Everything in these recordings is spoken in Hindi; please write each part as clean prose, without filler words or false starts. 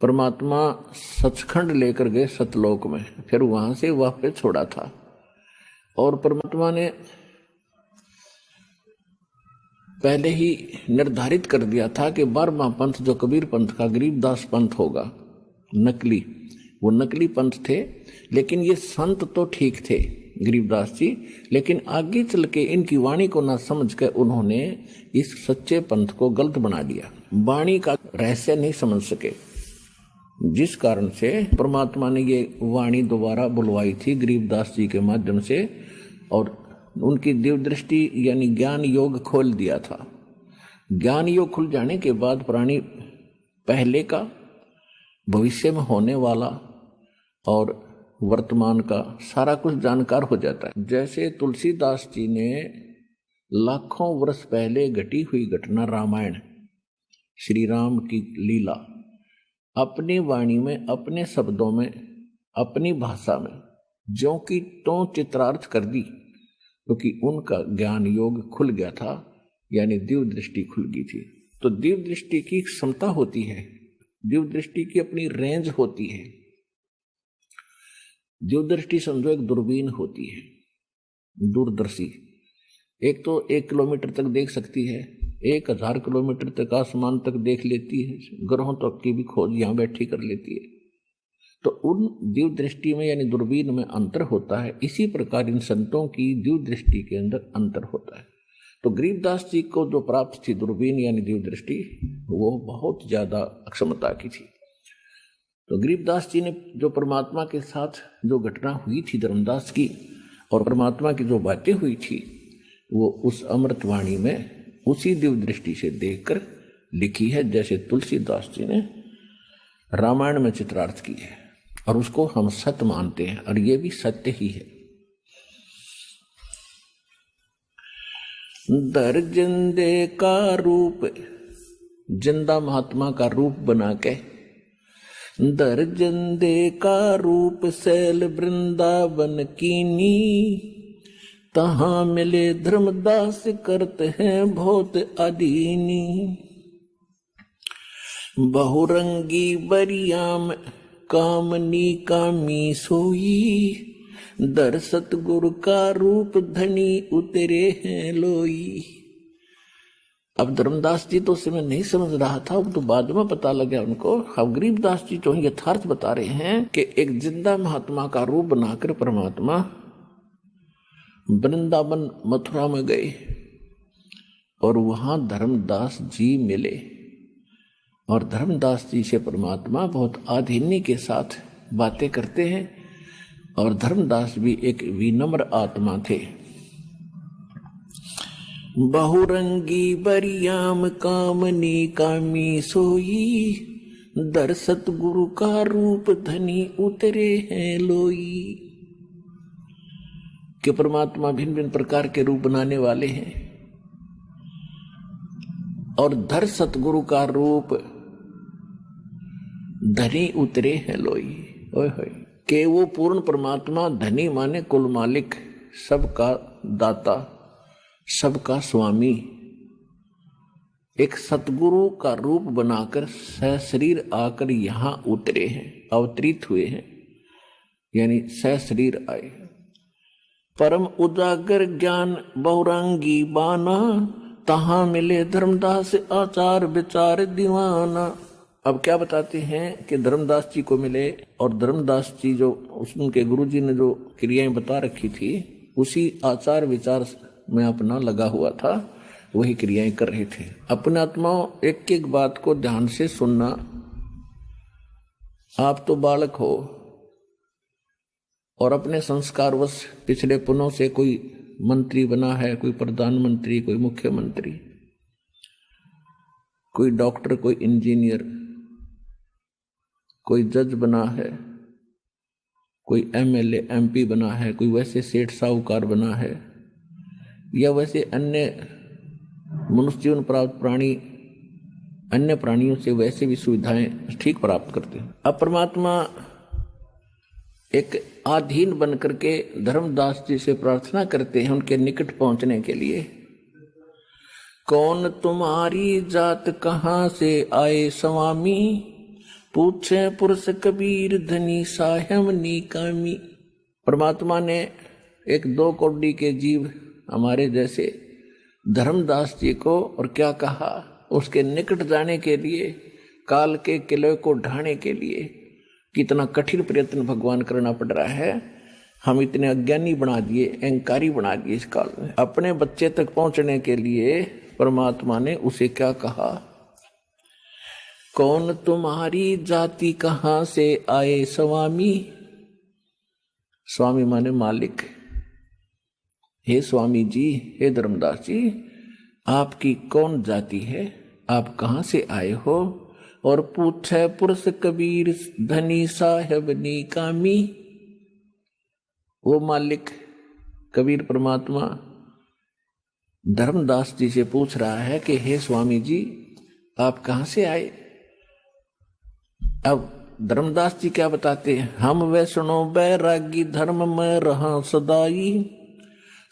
परमात्मा सचखंड लेकर गए सतलोक में, फिर वहां से वापस छोड़ा था। और परमात्मा ने पहले ही निर्धारित कर दिया था कि 12वां पंथ जो कबीर पंथ का गरीबदास पंथ होगा, नकली, वो नकली पंथ थे, लेकिन ये संत तो ठीक थे गरीबदास जी, लेकिन आगे चल के इनकी वाणी को ना समझ कर उन्होंने इस सच्चे पंथ को गलत बना दिया, वाणी का रहस्य नहीं समझ सके, जिस कारण से परमात्मा ने ये वाणी दोबारा बुलवाई थी गरीबदास जी के माध्यम से, और उनकी दिव्य दृष्टि यानी ज्ञान योग खोल दिया था। ज्ञान योग खुल जाने के बाद प्राणी पहले का, भविष्य में होने वाला और वर्तमान का सारा कुछ जानकार हो जाता है। जैसे तुलसीदास जी ने लाखों वर्ष पहले घटी हुई घटना रामायण, श्री राम की लीला, अपनी वाणी में, अपने शब्दों में, अपनी भाषा में ज्यों की त्यों चित्रार्थ कर दी, क्योंकि उनका ज्ञान योग खुल गया था, यानी दिव्य दृष्टि खुल गई थी। तो दिव्य दृष्टि की क्षमता होती है, दिव्य दृष्टि की अपनी रेंज होती है। दिव्य दृष्टि समझो एक दूरबीन होती है, दूरदर्शी। एक तो 1 किलोमीटर तक देख सकती है, 1000 किलोमीटर तक आसमान तक देख लेती है, ग्रहों तक की भी खोज यहां बैठी कर लेती है। तो उन दिव्य दृष्टि में यानी दूरबीन में अंतर होता है। इसी प्रकार इन संतों की दिव्य दृष्टि के अंदर अंतर होता है। तो गरीबदास जी को जो प्राप्त थी दूरबीन यानी दिव्य दृष्टि, वो बहुत ज्यादा अक्षमता की थी। तो गरीबदास जी ने जो परमात्मा के साथ जो घटना हुई थी धर्मदास की, और परमात्मा की जो बातें हुई थी, वो उस अमृतवाणी में उसी दिव्य दृष्टि से देखकर लिखी है, जैसे तुलसीदास जी ने रामायण में चित्रार्थ की है, और उसको हम सत्य मानते हैं, और ये भी सत्य ही है। दर जिंदे का रूप, जिंदा महात्मा का रूप बना के, दर जिंदे का रूप सैल वृंदावन कीनी, तहां मिले धर्मदास करते हैं बहुत अदीनी। बहुरंगी बरियाम कामनी कामी सोई, दर सतगुरु का रूप धनी उतरे हैं लोई। अब धर्मदास जी तो उस समय नहीं समझ रहा था, अब तो बाद में पता लगा उनको। अब गरीबदास जी जो यथार्थ बता रहे हैं कि एक जिंदा महात्मा का रूप बनाकर परमात्मा वृंदावन मथुरा में गए, और वहां धर्मदास जी मिले, और धर्मदास जी से परमात्मा बहुत आधीनी के साथ बातें करते हैं। और धर्मदास भी एक विनम्र आत्मा थे। बहुरंगी बरियाम कामनी कामी सोई, दर सतगुरु का रूप धनी उतरे हैं लोई। कि परमात्मा भिन्न भिन्न प्रकार के रूप बनाने वाले हैं, और धर सतगुरु का रूप धनी उतरे हैं लोई। ओए होए, के वो पूर्ण परमात्मा, धनी माने कुल मालिक, सबका दाता, सबका स्वामी, एक सतगुरु का रूप बनाकर सशरीर आकर यहां उतरे हैं, अवतरित हुए हैं, यानी सशरीर आए। परम उजागर ज्ञान बहुरंगी बाना, तहां मिले धर्मदास आचार विचार दीवाना। अब क्या बताते हैं कि धर्मदास जी को मिले, और धर्मदास जी जो उनके गुरु जी ने जो क्रियाएं बता रखी थी, उसी आचार विचार में अपना लगा हुआ था, वही क्रियाएं कर रहे थे। अपने आत्माओं, एक एक बात को ध्यान से सुनना। आप तो बालक हो, और अपने संस्कारवश पिछले पुनों से कोई मंत्री बना है, कोई प्रधानमंत्री, कोई मुख्यमंत्री, कोई डॉक्टर, कोई इंजीनियर, कोई जज बना है, कोई एमएलए एमपी बना है, कोई वैसे सेठ साहूकार बना है, या वैसे अन्य मनुष्य जीवन प्राप्त प्राणी अन्य प्राणियों से वैसे भी सुविधाएं ठीक प्राप्त करते हैं। अब परमात्मा एक आधीन बन करके धर्मदास जी से प्रार्थना करते हैं उनके निकट पहुंचने के लिए। कौन तुम्हारी जात कहां से आए स्वामी, पूछे पुरुष कबीर धनी साहब निकामी। परमात्मा ने एक 2 कौड़ी के जीव हमारे जैसे धर्मदास जी को और क्या कहा, उसके निकट जाने के लिए, काल के किले को ढाने के लिए कितना कठिन प्रयत्न भगवान करना पड़ रहा है। हम इतने अज्ञानी बना दिए, अहंकारी बना दिए इस काल में। अपने बच्चे तक पहुंचने के लिए परमात्मा ने उसे क्या कहा, कौन तुम्हारी जाति कहां से आए स्वामी। स्वामी माने मालिक। हे स्वामी जी, हे धर्मदास जी, आपकी कौन जाति है, आप कहां से आए हो। और पूछे पुरुष कबीर धनी साहब निकामी। वो मालिक कबीर परमात्मा धर्मदास जी से पूछ रहा है कि हे स्वामी जी, आप कहां से आए। अब धर्मदास जी क्या बताते हैं, हम वैष्णो बैरागी धर्म में रहा सदाई,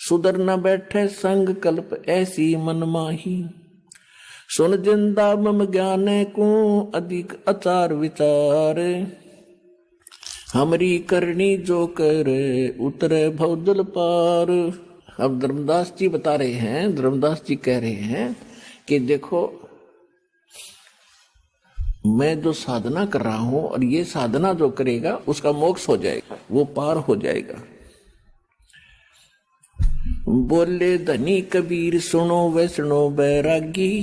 सुधर न बैठे संग कल्प ऐसी मन माही, सुन जिंदा मम ज्ञान को अधिक आचार विचार, हमरी करनी जो करे उतरे भवजल पार। अब धर्मदास जी बता रहे हैं, धर्मदास जी कह रहे हैं कि देखो मैं जो साधना कर रहा हूं और ये साधना जो करेगा उसका मोक्ष हो जाएगा, वो पार हो जाएगा। बोले धनी कबीर सुनो वैष्णो बैरागी,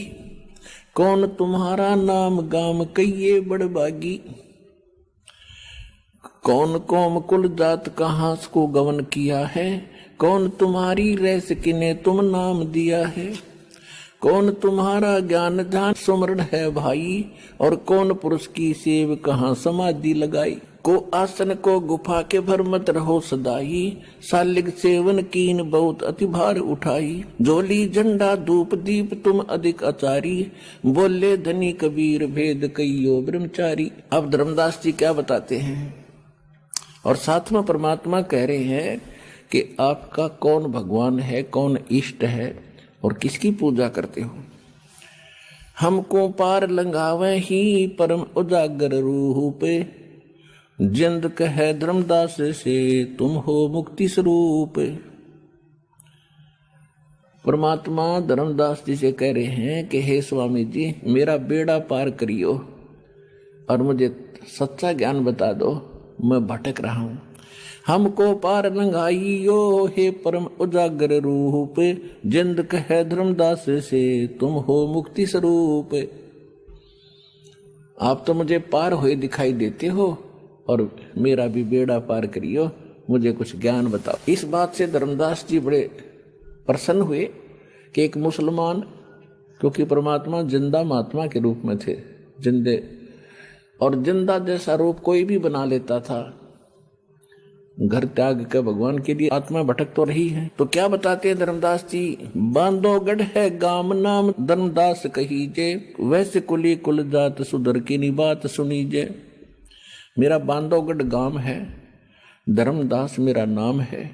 कौन तुम्हारा नाम गाम कहिए बड़बागी, कौन कौम कुल जात कहां को गवन किया है, कौन तुम्हारी रैस किने तुम नाम दिया है, कौन तुम्हारा ज्ञान ध्यान सुमरण है भाई, और कौन पुरुष की सेव कहां समाधि लगाई, को आसन को गुफा के भर मत रहो सदाई, सालिग सेवन कीन बहुत अति भार उठाई, जोली झंडा धूप दीप तुम अधिक आचारी, बोले धनी कबीर भेद कईयो ब्रह्मचारी। अब धर्मदास जी क्या बताते हैं, और साथ में परमात्मा कह रहे हैं कि आपका कौन भगवान है, कौन इष्ट है और किसकी पूजा करते हो। हमको पार लंघावे ही परम उजागर रूप, जिंद कहे धर्मदास से तुम हो मुक्ति स्वरूप। परमात्मा धर्मदास जी से कह रहे हैं कि हे स्वामी जी, मेरा बेड़ा पार करियो और मुझे सच्चा ज्ञान बता दो, मैं भटक रहा हूं। हमको पार लंघाइयो हे परम उजागर रूप, जिंद कहे धर्मदास से तुम हो मुक्ति स्वरूप। आप तो मुझे पार हुए दिखाई देते हो और मेरा भी बेड़ा पार करियो, मुझे कुछ ज्ञान बताओ। इस बात से धर्मदास जी बड़े प्रसन्न हुए कि एक मुसलमान, क्योंकि परमात्मा जिंदा महात्मा के रूप में थे, जिंदे, और जिंदा जैसा रूप कोई भी बना लेता था। घर त्याग के भगवान के लिए आत्मा भटक तो रही है। तो क्या बताते हैं धर्मदास जी, बांधोगढ़ है गाम नाम धर्मदास कहीजे, वैसे कुली कुल जात सुधर की बात सुनीजे। मेरा बांधोगढ़ गांव है, धर्मदास मेरा नाम है,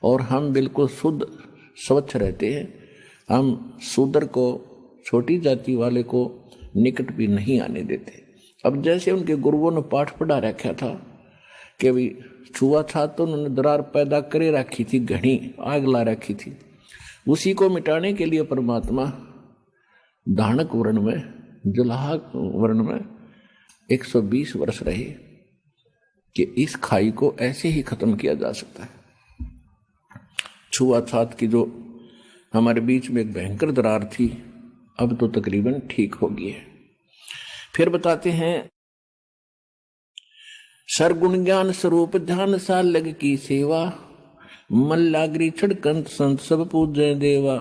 और हम बिल्कुल शुद्ध स्वच्छ रहते हैं। हम शूद्र को, छोटी जाति वाले को निकट भी नहीं आने देते। अब जैसे उनके गुरुओं ने पाठ पढ़ा रखा था कि भाई छुआछूत तो उन्होंने दरार पैदा करे रखी थी, घनी आग ला रखी थी, उसी को मिटाने के लिए परमात्मा दानक वर्ण में, जुलाहा वर्ण में 120 वर्ष रहे कि इस खाई को ऐसे ही खत्म किया जा सकता है। छुआछूत की जो हमारे बीच में एक भयंकर दरार थी, अब तो तकरीबन ठीक हो गई है। फिर बताते हैं, सरगुण ज्ञान स्वरूप ध्यान सा लग की सेवा, मल्लाग्री छड़कंत संत सब पूजे देवा,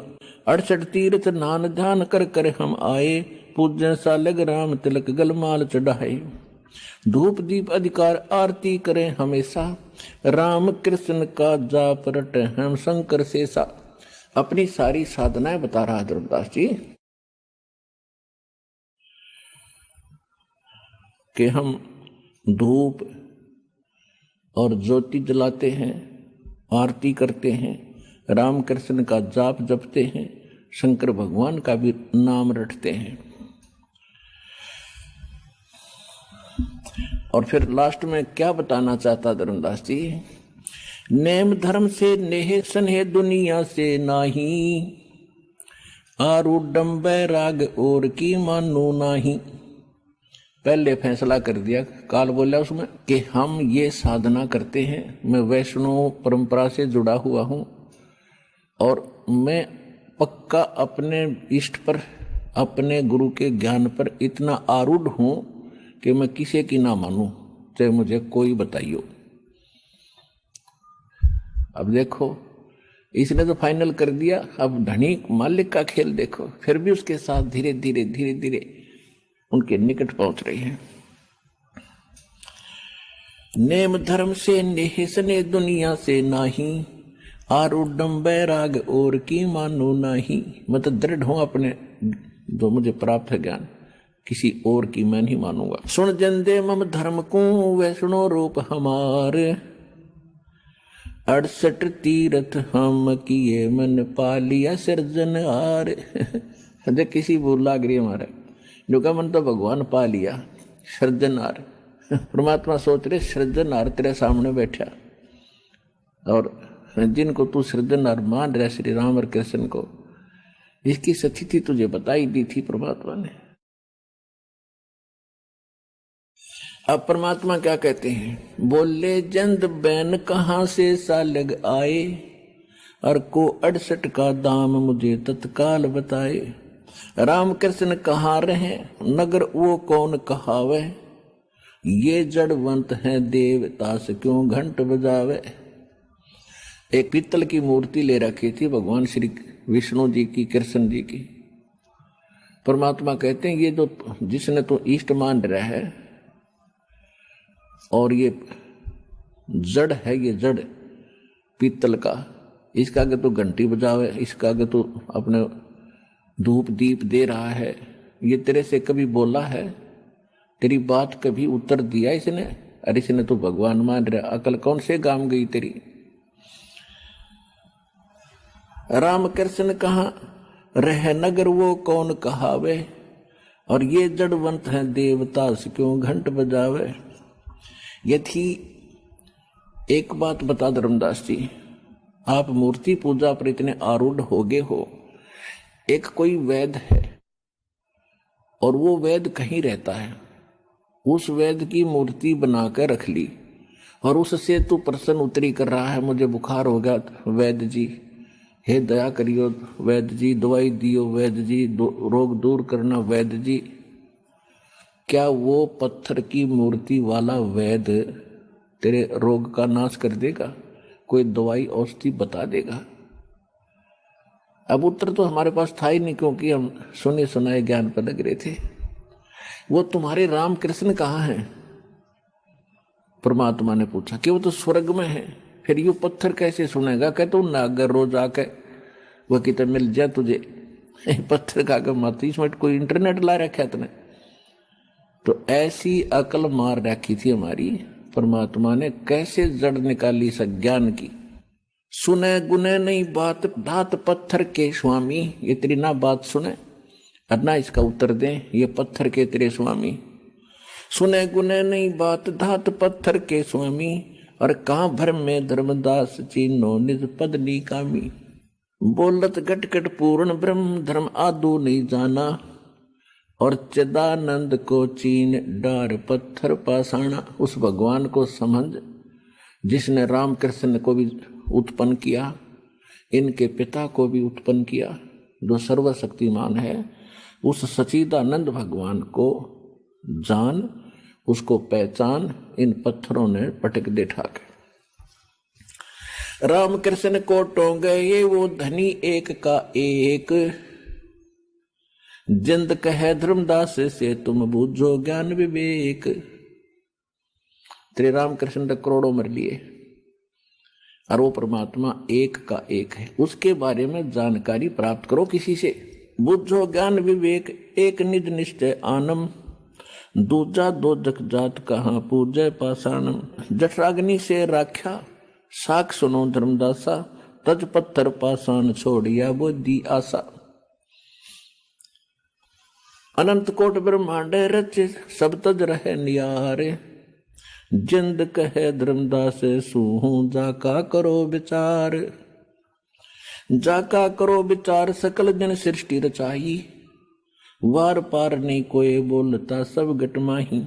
68 तीर्थ नान ध्यान कर कर हम आए, पूजन सा लग राम तिलक गलमाल चढ़ाए। धूप दीप अधिकार आरती करें हमेशा, राम कृष्ण का जाप रटे हम शंकर शेषा। अपनी सारी साधनाएं बता रहा धर्मदास जी कि हम धूप और ज्योति जलाते हैं, आरती करते हैं, राम कृष्ण का जाप जपते हैं, शंकर भगवान का भी नाम रटते हैं। और फिर लास्ट में क्या बताना चाहता धर्मदास जी, नेम धर्म से नेह स्नेह दुनिया से नाही, आरूढ़ बैराग और की मानो नाही। पहले फैसला कर दिया, काल बोला उसमें कि हम ये साधना करते हैं, मैं वैष्णव परंपरा से जुड़ा हुआ हूँ और मैं पक्का अपने इष्ट पर, अपने गुरु के ज्ञान पर इतना आरूढ़ हूँ कि मैं किसी की ना मानूं, चाहे मुझे कोई बताइयो। अब देखो, इसने तो फाइनल कर दिया, अब धनी मालिक का खेल देखो। फिर भी उसके साथ धीरे धीरे धीरे धीरे उनके निकट पहुंच रही है। नेम धर्म से नेह स्नेह दुनिया से नाही, आरूढ़ बैराग और की मानो नाही। मतलब दृढ़ हूं अपने जो मुझे प्राप्त है ज्ञान, किसी और की मैं नहीं मानूंगा। सुन जंदे मम धर्म को वैष्णो रूप हमारे, 68 तीर्थ हम किए मन पालिया सृजनहार। जो किसी बोल लाग रही हमारा, जो का मन तो भगवान पा लिया सृजनहार। परमात्मा सोच रहे सृजनहार तेरे सामने बैठा, और जिनको तू सृजनहार मान रहा श्री राम और कृष्ण को, इसकी स्थिति तुझे बताई दी थी परमात्मा ने। अब परमात्मा क्या कहते हैं, बोले जंद बैन कहाँ से सालग आए, और को 68 का दाम मुझे तत्काल बताए। राम कृष्ण कहाँ रहे नगर वो कौन कहावे, ये जड़वंत है देवता से क्यों घंट बजावे। एक पीतल की मूर्ति ले रखी थी भगवान श्री विष्णु जी की, कृष्ण जी की। परमात्मा कहते हैं ये जो जिसने तो इष्ट मान रहा है, और ये जड़ है, ये जड़ पीतल का, इसका आगे तो घंटी बजावे, इसका आगे तो अपने धूप दीप दे रहा है, ये तेरे से कभी बोला है, तेरी बात कभी उत्तर दिया इसने? अरे इसने तो भगवान मान रहा, अकल कौन से गाम गई तेरी। राम कृष्ण कहाँ रह नगर वो कौन कहावे, और ये जड़वंत है देवता से क्यों घंट बजावे। यदि एक बात बता धर्मदास जी, आप मूर्ति पूजा पर इतने आरूढ़ हो गए हो, एक कोई वैद है और वो वैद कहीं रहता है, उस वैद की मूर्ति बनाकर रख ली और उससे तू प्रश्न उत्तरी कर रहा है, मुझे बुखार हो गया वैद जी, हे दया करियो वैद जी, दवाई दियो वैद जी, रोग दूर करना वैद जी। क्या वो पत्थर की मूर्ति वाला वैद तेरे रोग का नाश कर देगा? कोई दवाई औषधि बता देगा? अब उत्तर तो हमारे पास था ही नहीं, क्योंकि हम सुने सुनाए ज्ञान पर लग रहे थे। वो तुम्हारे राम कृष्ण कहाँ हैं? परमात्मा ने पूछा कि वो तो स्वर्ग में है। फिर यू पत्थर कैसे सुनेगा? कहते तो नागर रोज आके वो कितने मिल जाए तुझे पत्थर का कर मत, इसमें कोई इंटरनेट ला रखा तुमने। तो ऐसी अकल मार रखी थी हमारी, परमात्मा ने कैसे जड़ निकाली सज्ञान की। सुने गुने नहीं बात धात पत्थर के स्वामी, ये तेरी ना बात सुने और ना इसका उत्तर दे, ये पत्थर के तेरे स्वामी। सुने गुने नहीं बात धात पत्थर के स्वामी, और कहाँ भर में धर्मदास चीनो निज पद निकामी। बोलत घट घट पूर्ण ब्रह्म धर्म आदो नहीं जाना, और चिदानंद को चीन डार पत्थर पाषाणा। उस भगवान को समझ जिसने राम कृष्ण को भी उत्पन्न किया, इनके पिता को भी उत्पन्न किया, जो सर्वशक्तिमान है, उस सच्चिदानंद भगवान को जान, उसको पहचान। इन पत्थरों ने पटक दे ठाके। राम कृष्ण को टोंगे ये वो धनी एक का एक, जिंद कहे धर्मदास से तुम बूझो ज्ञान विवेक। तेरे राम कृष्ण ने करोड़ों मर लिए और वो परमात्मा एक का एक है, उसके बारे में जानकारी प्राप्त करो किसी से। बुझो ज्ञान विवेक एक निज निश्चय आनम, दूजा दो जग जात कहाँ पूजय पाषाणम। जठराग्नि से राख्या साख सुनो धर्मदासा, तज पत्थर पाषाण छोड़िया बुद्धि आशा। अनंत कोट ब्रह्मांड रच सब तज रहे नियारे, जिंद कहे धर्मदास सूहू जाका करो विचार। जाका करो विचार सकल जन सृष्टि रचाई। वार पार नहीं कोई बोलता सब गटमाही।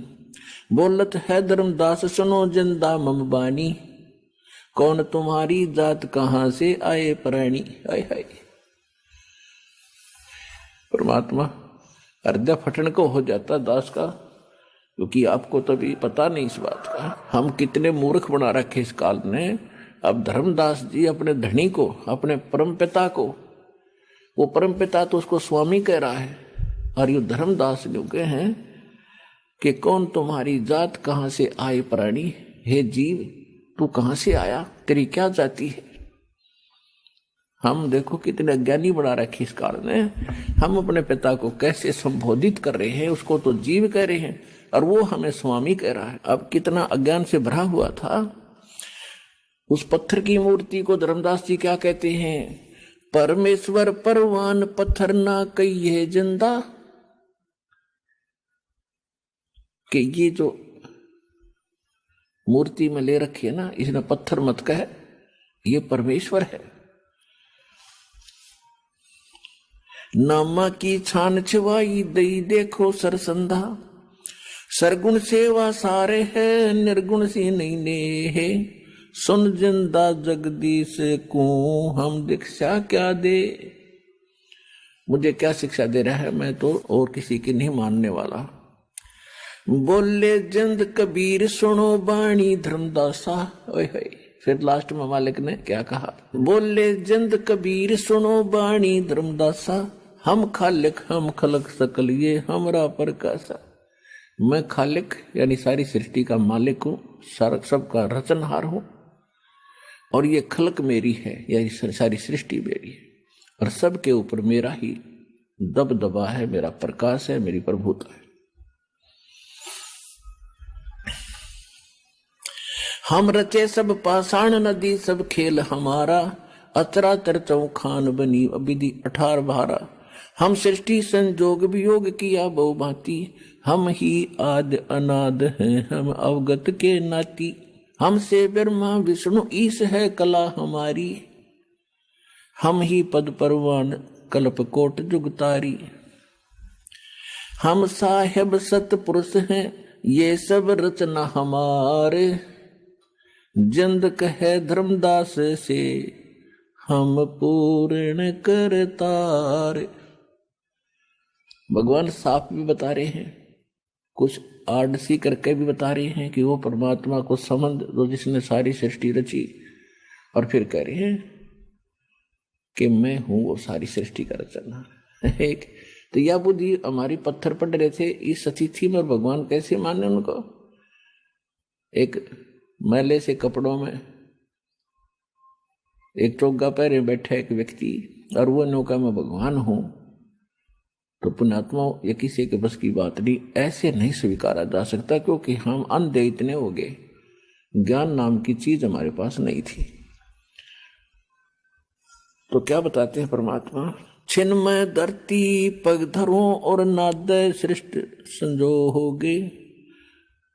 बोलत है धर्मदास सुनो जिंदा मम बानी। कौन तुम्हारी जात कहां से आए प्राणी। हाय हाय परमात्मा हृदय फटन को हो जाता दास का, क्योंकि आपको तो भी पता नहीं इस बात का। हम कितने मूर्ख बना रखे इस काल ने। अब धर्मदास जी अपने धनी को, अपने परमपिता को, वो परमपिता तो उसको स्वामी कह रहा है, और ये धर्मदास जो कहे हैं कि कौन तुम्हारी जात कहां से आए प्राणी। हे जीव तू कहां से आया, तेरी क्या जाति है। हम देखो कितने अज्ञानी बना रखे इस काल ने। हम अपने पिता को कैसे संबोधित कर रहे हैं, उसको तो जीव कह रहे हैं और वो हमें स्वामी कह रहा है। अब कितना अज्ञान से भरा हुआ था। उस पत्थर की मूर्ति को धर्मदास जी क्या कहते हैं, परमेश्वर परवान पत्थर ना कहिए जिंदा। कि ये जो मूर्ति में ले रखी है ना, इसने पत्थर मत कहे, ये परमेश्वर है। नामा की छान छिवाई दई देखो सरसंधा। सरगुण सेवा सारे है निर्गुण सी नहीं ने है। सुन जिंदा जगदीश को हम दीक्षा क्या दे। मुझे क्या शिक्षा दे रहा है, मैं तो और किसी की नहीं मानने वाला। बोले जिंद कबीर सुनो बाणी धर्मदासा। ओए होए फिर लास्ट में मालिक ने क्या कहा, बोले जिंद कबीर सुनो बाणी धर्मदासा। हम खालिक हम खलक सकल ये हमरा पर कैसा। मैं खालिक यानी सारी सृष्टि का मालिक हूँ, सबका रचनहार हूँ, और ये खलक मेरी है, यानी सारी सृष्टि मेरी है, और सबके ऊपर मेरा ही दबदबा है, मेरा प्रकाश है, मेरी प्रभुता है। हम रचे सब पाषाण नदी सब खेल हमारा। अचराचर चौखान बनी विधि 18 भारा। हम सृष्टि संजोग वियोग किया बहुभांति। हम ही आद अनाद हैं हम अवगत के नाती। हमसे ब्रह्मा विष्णु ईश है कला हमारी। हम ही पद परवान कल्प कोट जुगतारी। हम साहेब सतपुरुष हैं ये सब रचना हमारे। जिंद कहे धर्मदास से हम पूर्ण करतार। भगवान साफ भी बता रहे हैं, कुछ आड़सी करके भी बता रहे हैं कि वो परमात्मा को समझ दो जिसने सारी सृष्टि रची, और फिर कह रहे हैं कि मैं हूं वो सारी सृष्टि का रचना। एक तो यह बुद्धि हमारी पत्थर पड़ रहे थे इस अतिथि में, और भगवान कैसे माने उनको। एक मैले से कपड़ों में एक चोगा पहने बैठा एक व्यक्ति, और वो नौका में भगवान हूं, तो पुण्यात्मा ये किसी के बस की बात नहीं, ऐसे नहीं स्वीकारा जा सकता, क्योंकि हम अंधे इतने हो गए, ज्ञान नाम की चीज हमारे पास नहीं थी। तो क्या बताते हैं परमात्मा, छिन्मय धरती पग धरो और नादय सृष्ट संजोगे।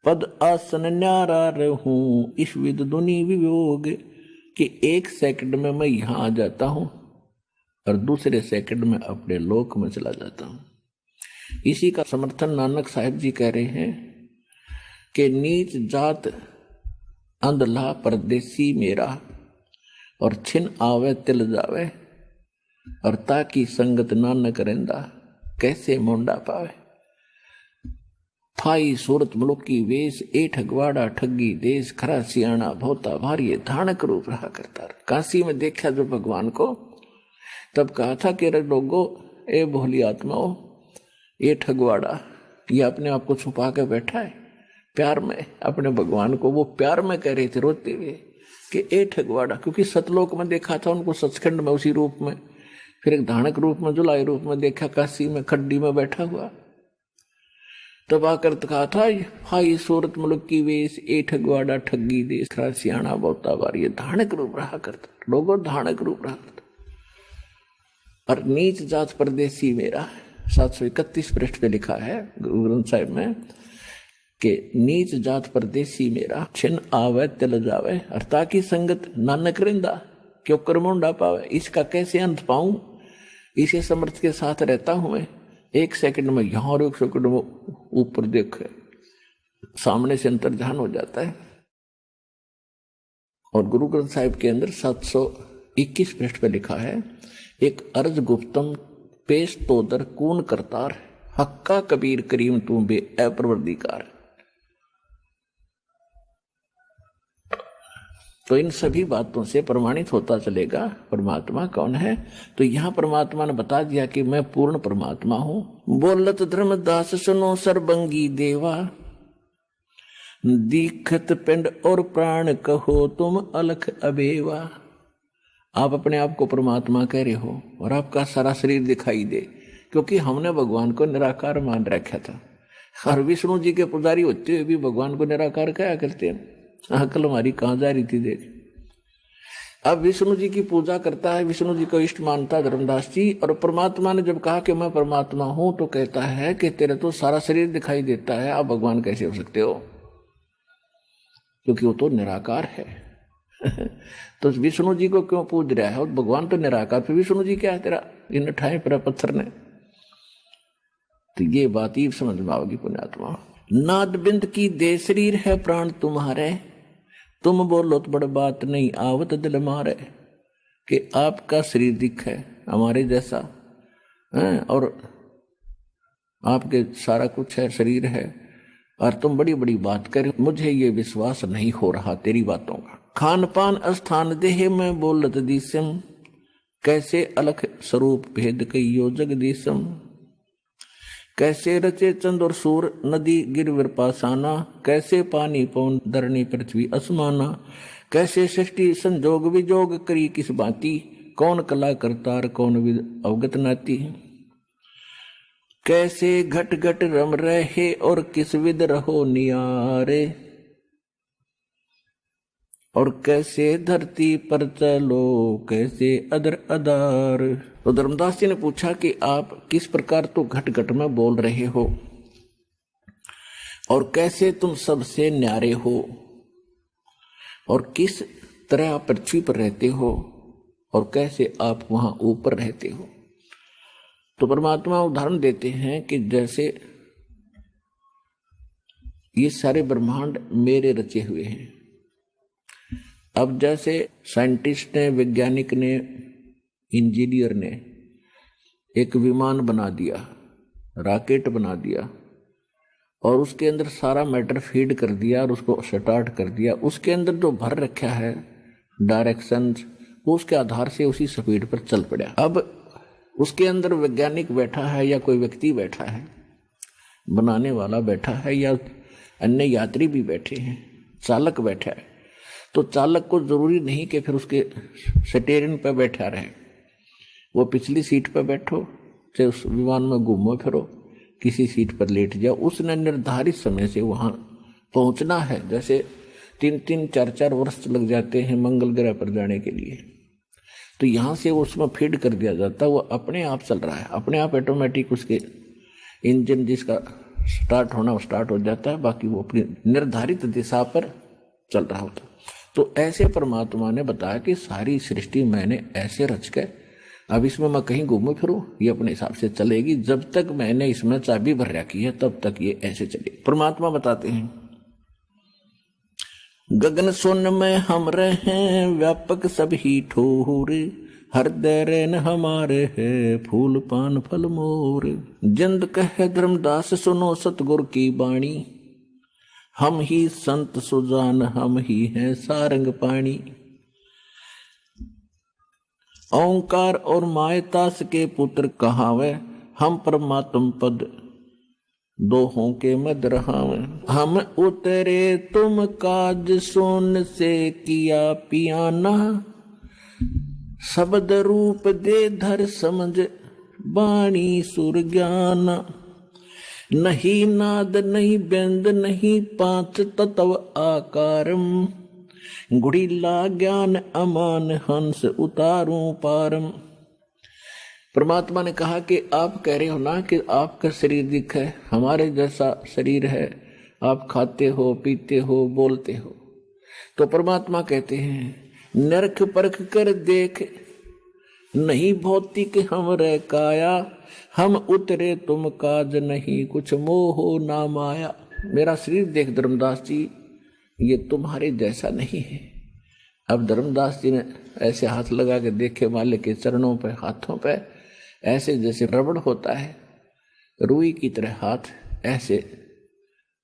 पद आसन न्यारा रहूं इस विद दुनि वियोग। कि एक सेकंड में मैं यहां आ जाता हूं और दूसरे सेकंड में अपने लोक में चला जाता हूं। इसी का समर्थन नानक साहिब जी कह रहे हैं कि नीच जात अंधला परदेसी मेरा। और छिन आवे तिल जावे और ताकि संगत नानक रहंदा कैसे मोंडा पावे। थाई सूरत मुलुकी वेश ए ठगवाड़ा ठगी देश। खरा सियाणा भोता भारी धानक रूप रहा करता। काशी में देखा जब भगवान को, तब कहा था कि लोगो ए भोली आत्माओं, ये ठगवाड़ा ये अपने आप को छुपा के बैठा है प्यार में। अपने भगवान को वो प्यार में कह रहे थे रोते हुए कि ए ठगवाड़ा, क्योंकि सतलोक में देखा था उनको सचखंड में उसी रूप में, फिर एक धानक रूप में जुलाई रूप में देखा काशी में खड्डी में बैठा हुआ। तब आकर कहा था हाई सूरत मुल्क की वेश ए ठगवाड़ा ठगी देश। खरा सियाणा बहुता बार ये धानक रूप रहा करता, लोगों धानक रूप रहा करता। और नीच जात परदेसी मेरा 731 पृष्ठ पे लिखा है गुरु ग्रंथ साहिब में कि नीच जात परदेसी मेरा, छिन आवे तिल जावे, हरता की संगत नानक रिंदा, क्यों कर्मोंडा पावे। इसका कैसे अंत पाऊं, इसे समर्थ के साथ रहता हूं मैं। एक सेकंड में यहां और एक सेकंड में ऊपर देखे, सामने से अंतर्ध्यान हो जाता है। और गुरु ग्रंथ साहिब के अंदर 721 पृष्ठ पे लिखा है, एक अर्ज गुप्तम पेश तोदर कून करतार, हक्का कबीर करीम तू बे अप्रवर्दिकार। तो इन सभी बातों से प्रमाणित होता चलेगा परमात्मा कौन है। तो यहां परमात्मा ने बता दिया कि मैं पूर्ण परमात्मा हूं। बोलत धर्मदास सुनो सरबंगी देवा, दीखत पिंड और प्राण कहो तुम अलख अबेवा। आप अपने आप को परमात्मा कह रहे हो और आपका सारा शरीर दिखाई दे, क्योंकि हमने भगवान को निराकार मान रखा था। और विष्णु जी के पुजारी होते हुए भी भगवान को निराकार कहा करते हैं। अकल हमारी कहां जा रही थी देख। अब विष्णु जी की पूजा करता है, विष्णु जी को इष्ट मानता है धर्मदास जी, और परमात्मा ने जब कहा कि मैं परमात्मा हूं तो कहता है कि तेरे तो सारा शरीर दिखाई देता है, आप भगवान कैसे हो सकते हो, क्योंकि वो तो निराकार है। तो विष्णु जी को क्यों पूज रहा है, और भगवान तो निराकार, फिर विष्णु जी क्या है तेरा, इन ठाए पर पत्थर ने। तो ये बात ही समझ में आओगी पुण्यात्मा। नाद बिंद की दे शरीर है प्राण तुम्हारे, तुम बोलो तो बड़ बात नहीं आवत दिल मारे। कि आपका शरीर दिख है हमारे जैसा है, और आपके सारा कुछ है, शरीर है, और तुम बड़ी बड़ी बात कर, मुझे ये विश्वास नहीं हो रहा तेरी बातों का। खान पान स्थान देह में बोलत दिसम, कैसे अलख स्वरूप भेद कइयो जगदीशम। कैसे रचे चंद और सूर नदी गिरविर पासाना, कैसे पानी पौन धरणी पृथ्वी असमाना। कैसे सृष्टि संजोग विजोग करी किस बाती, कौन कला करतार कौन विद अवगत नाती। कैसे घट घट रम रहे और किस विद रहो नियारे, और कैसे धरती पर चलो कैसे अदर अदार। तो धर्मदास जी ने पूछा कि आप किस प्रकार तो घट घट में बोल रहे हो, और कैसे तुम सबसे न्यारे हो, और किस तरह आप पृथ्वी पर रहते हो, और कैसे आप वहां ऊपर रहते हो। तो परमात्मा उदाहरण देते हैं कि जैसे ये सारे ब्रह्मांड मेरे रचे हुए हैं। अब जैसे साइंटिस्ट ने, वैज्ञानिक ने, इंजीनियर ने एक विमान बना दिया, रॉकेट बना दिया, और उसके अंदर सारा मैटर फीड कर दिया और उसको स्टार्ट कर दिया, उसके अंदर जो भर रखा है डायरेक्शंस, वो उसके आधार से उसी स्पीड पर चल पड़ा। अब उसके अंदर वैज्ञानिक बैठा है या कोई व्यक्ति बैठा है, बनाने वाला बैठा है या अन्य यात्री भी बैठे हैं, चालक बैठा है, तो चालक को जरूरी नहीं कि फिर उसके स्टीयरिंग पर बैठा रहे। वो पिछली सीट पर बैठो, चाहे उस विमान में घूमो फिरो, किसी सीट पर लेट जाओ, उसने निर्धारित समय से वहां पहुंचना है। जैसे 3-3, 4-4 वर्ष लग जाते हैं मंगल ग्रह पर जाने के लिए, तो यहां से उसमें फीड कर दिया जाता है, वो अपने आप चल रहा है, अपने आप ऑटोमेटिक उसके इंजन जिसका स्टार्ट होना वो स्टार्ट हो जाता है, बाकी वो अपनी निर्धारित दिशा पर चल रहा होता है। तो ऐसे परमात्मा ने बताया कि सारी सृष्टि मैंने ऐसे रच के, अब इसमें मैं कहीं घूमूं फिरूं, ये अपने हिसाब से चलेगी, जब तक मैंने इसमें चाबी भर रखी है तब तक ये ऐसे चलेगी। परमात्मा बताते हैं, गगन सोन में हम रहे व्यापक सब ही ठोर, हृदय रैन हमारे है फूल पान फल मोर। जिंद कहे धर्मदास सुनो सतगुर की बाणी, हम ही संत सुजान हम ही हैं सारंग पाणी। ओंकार और मायतास के पुत्र कहावे, हम परमात्म पद दोहों के मद रहावे। हम उतरे तुम काज सोन से किया पियाना, शब्द रूप दे धर समझ बाणी सुर ज्ञाना। नहीं नाद नहीं बेंद नहीं पांच तत्व आकारम, गुड़ीला ज्ञान अमान हंस उतारूं पारम। परमात्मा ने कहा कि आप कह रहे हो ना कि आपका शरीर दिख है, हमारे जैसा शरीर है, आप खाते हो, पीते हो, बोलते हो। तो परमात्मा कहते हैं नरक परख कर देख, नहीं भौतिक हम रह काया, हम उतरे तुम काज नहीं, कुछ मोह ना माया। मेरा शरीर देख धर्मदास जी, ये तुम्हारे जैसा नहीं है। अब धर्मदास जी ने ऐसे हाथ लगा के देखे मालिक के चरणों पे, हाथों पे, ऐसे जैसे रबड़ होता है, रुई की तरह हाथ ऐसे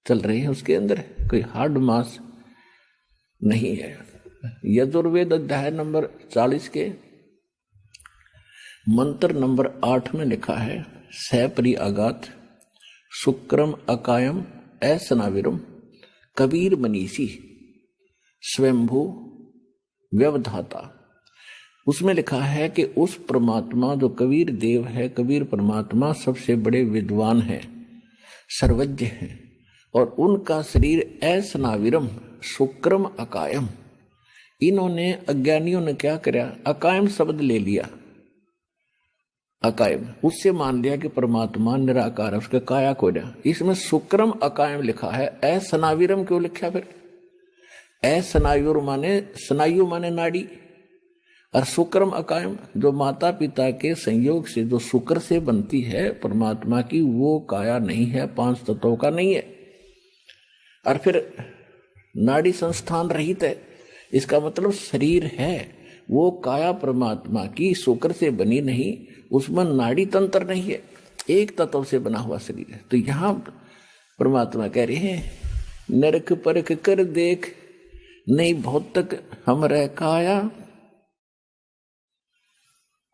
चल रहे हैं, उसके अंदर कोई हार्ड मास नहीं है। यजुर्वेद अध्याय नंबर 40 के मंत्र नंबर 8 में लिखा है सैपरी आगात शुक्रम अकायम ऐसनाविरम कबीर मनीषी स्वयंभू व्यवधाता। उसमें लिखा है कि उस परमात्मा जो कबीर देव है, कबीर परमात्मा सबसे बड़े विद्वान हैं, सर्वज्ञ हैं, और उनका शरीर ऐसनाविरम शुक्रम अकायम। इन्होंने अज्ञानियों ने क्या किया, अकायम शब्द ले लिया, अकायम उससे मान लिया कि परमात्मा निराकार है, उसके काया को ना। इसमें शुक्रम अकायम लिखा है, ऐसनाविरम क्यों लिखा फिर? ऐसनायुर माने स्नायु माने नाड़ी, और शुक्रम अकायम जो माता पिता के संयोग से जो शुक्र से बनती है परमात्मा की, वो काया नहीं है, 5 तत्वों का नहीं है। और फिर नाड़ी संस्थान रहित है, इसका मतलब शरीर है, वो काया परमात्मा की शुक्र से बनी नहीं, उसमें नाड़ी तंत्र नहीं है, एक तत्व से बना हुआ शरीर है। तो यहां परमात्मा कह रहे हैं नरक परख कर देख, नहीं भौतिक हम रह काया,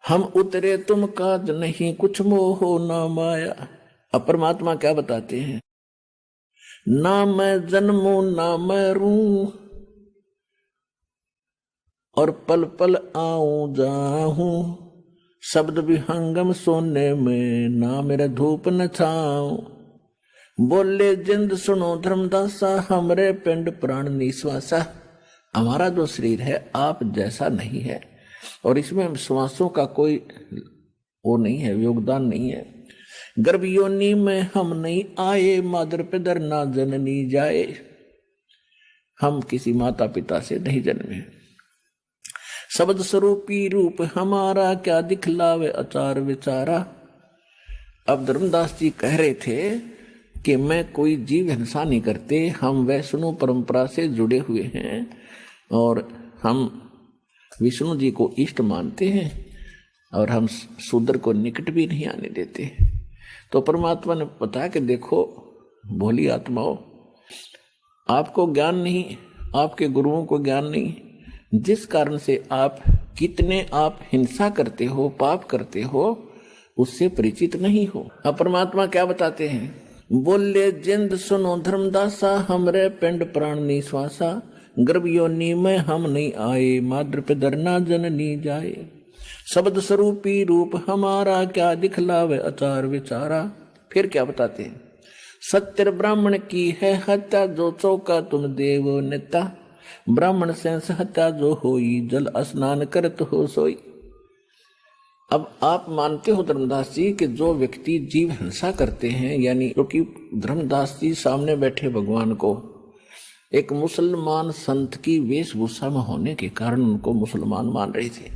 हम उतरे तुम काज नहीं, कुछ मोह न माया। अब परमात्मा क्या बताते हैं, ना मैं जन्मूं ना मैं रू, और पल पल आऊं जाऊं, शब्द विहंगम सोने में, ना मेरा धूप न छाऊं। बोले जिंद सुनो धर्मदासा, हमरे पिंड प्राण निश्वासा। हमारा जो शरीर है आप जैसा नहीं है, और इसमें श्वासों का कोई वो नहीं है, योगदान नहीं है। गर्भ योनि में हम नहीं आए, मादर पिदर ना जननी जाए। हम किसी माता पिता से नहीं जन्मे। शब्द स्वरूपी रूप हमारा, क्या दिखलावे आचार विचारा। अब धर्मदास जी कह रहे थे कि मैं कोई जीव हिंसा नहीं करते, हम वैष्णव परंपरा से जुड़े हुए हैं और हम विष्णु जी को इष्ट मानते हैं, और हम शूद्र को निकट भी नहीं आने देते। तो परमात्मा ने बताया कि देखो भोली आत्माओं, आपको ज्ञान नहीं, आपके गुरुओं को ज्ञान नहीं, जिस कारण से आप कितने आप हिंसा करते हो, पाप करते हो, उससे परिचित नहीं हो। अब परमात्मा क्या बताते हैं, बोले जिंद सुनो धर्मदासा, हमरे पिंड प्राण निश्वासा। गर्भ योनि में हम नहीं आए, माद्र पिदर ना जननी जाए। शब्द स्वरूपी रूप हमारा, क्या दिखलावे आचार विचारा। फिर क्या बताते हैं, सत्य ब्राह्मण की है हत्या, जो चौका तुम देव नेता। ब्राह्मण से हत्या जो होई, जल स्नान करत हो सोई। अब आप मानते हो धर्मदास जी कि जो व्यक्ति जीव हिंसा करते हैं, यानी क्योंकि धर्मदास जी सामने बैठे भगवान को एक मुसलमान संत की वेशभूषा में होने के कारण उनको मुसलमान मान रहे थे,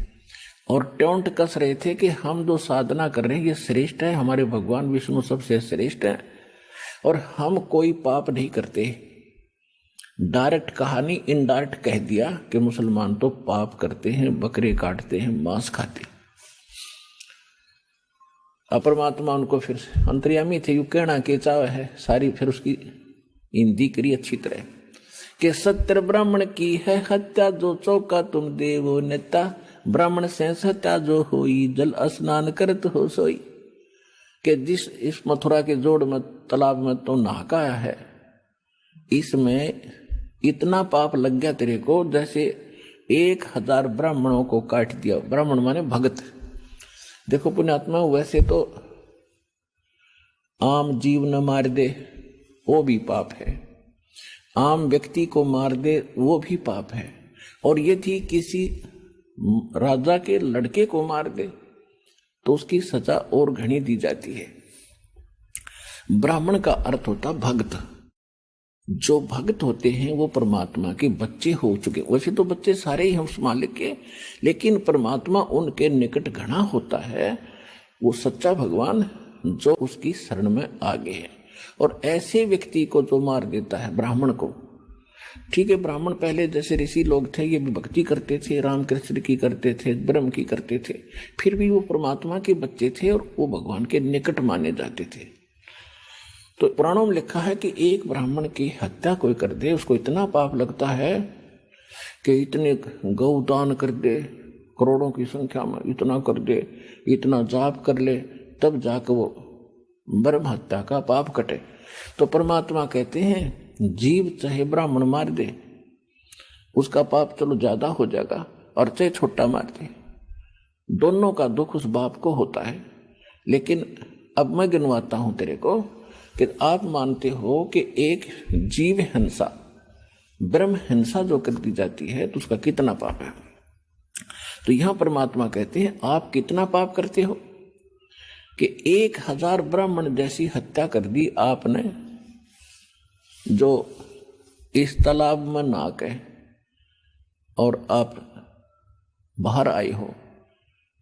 और टोंट कस रहे थे कि हम जो साधना कर रहे हैं ये श्रेष्ठ है, हमारे भगवान विष्णु सबसे श्रेष्ठ है, और हम कोई पाप नहीं करते। डायरेक्ट कहानी इनडायरेक्ट कह दिया कि मुसलमान तो पाप करते हैं, बकरे काटते हैं, मांस खाते। अपरमात्मा उनको फिर अंतर्यामी थे, यू कहना के चाव है सारी, फिर उसकी हिंदी करी अच्छी तरह कि सत्य ब्राह्मण की है हत्या, जो चौका तुम देवो नेता। ब्राह्मण से हत्या जो होई, जल स्नान करत हो सोई। कि जिस इस मथुरा के जोड़ में तालाब में तो नहाकाया है, इसमें इतना पाप लग गया तेरे को जैसे 1000 ब्राह्मणों को काट दिया। ब्राह्मण माने भगत। देखो पुण्यात्मा, वैसे तो आम जीव न मार दे वो भी पाप है, आम व्यक्ति को मार दे वो भी पाप है, और यदि किसी राजा के लड़के को मार दे तो उसकी सजा और घनी दी जाती है। ब्राह्मण का अर्थ होता भक्त, जो भक्त होते हैं वो परमात्मा के बच्चे हो चुके। वैसे तो बच्चे सारे ही हैं उस मालिक के, लेकिन परमात्मा उनके निकट घना होता है, वो सच्चा भगवान जो उसकी शरण में आ गए हैं। और ऐसे व्यक्ति को जो मार देता है, ब्राह्मण को, ठीक है, ब्राह्मण पहले जैसे ऋषि लोग थे, ये भी भक्ति करते थे, राम कृष्ण की करते थे, ब्रह्म की करते थे, फिर भी वो परमात्मा के बच्चे थे और वो भगवान के निकट माने जाते थे। तो पुराणों में लिखा है कि एक ब्राह्मण की हत्या कोई कर दे, उसको इतना पाप लगता है कि इतने गौ दान कर दे, करोड़ों की संख्या में इतना कर दे, इतना जाप कर ले, तब जाकर वो ब्रह्म हत्या का पाप कटे। तो परमात्मा कहते हैं जीव चाहे ब्राह्मण मार दे, उसका पाप चलो ज्यादा हो जाएगा, और चाहे छोटा मार दे, दोनों का दुख उस बाप को होता है। लेकिन अब मैं गिनवाता हूं तेरे को कि आप मानते हो कि एक जीव हिंसा, ब्रह्म हिंसा जो कर दी जाती है, तो उसका कितना पाप है। तो यहां परमात्मा कहते हैं आप कितना पाप करते हो कि 1000 ब्राह्मण जैसी हत्या कर दी आपने, जो इस तालाब में नहा के और आप बाहर आए हो,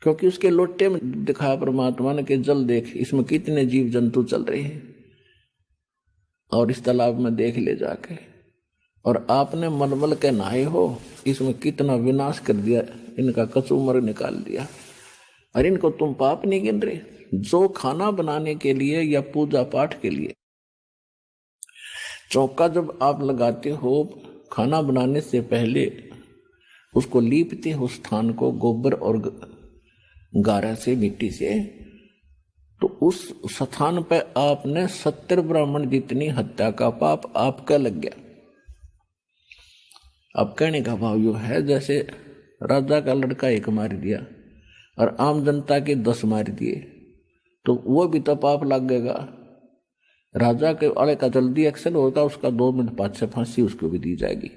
क्योंकि उसके लोटे में दिखाया परमात्मा ने कि जल देख, इसमें कितने जीव जंतु चल रहे हैं, और इस तालाब में देख ले जाके, और आपने मलमल के नहाए हो, इसमें कितना विनाश कर दिया, इनका कचूमर निकाल दिया, और इनको तुम पाप नहीं गिन रहे। जो खाना बनाने के लिए या पूजा पाठ के लिए चौका जब आप लगाते हो, खाना बनाने से पहले उसको लीपते हो स्थान को गोबर और गारा से, मिट्टी से, तो उस स्थान पर आपने 70 ब्राह्मण जितनी हत्या का पाप आपका लग गया। अब कहने का भाव यो है जैसे राजा का लड़का एक मार दिया और आम जनता के 10 मार दिए, तो वो भी तो पाप लग गएगा। राजा के वाले का जल्दी एक्शन होगा, उसका 2 मिनट बाद से फांसी उसको भी दी जाएगी।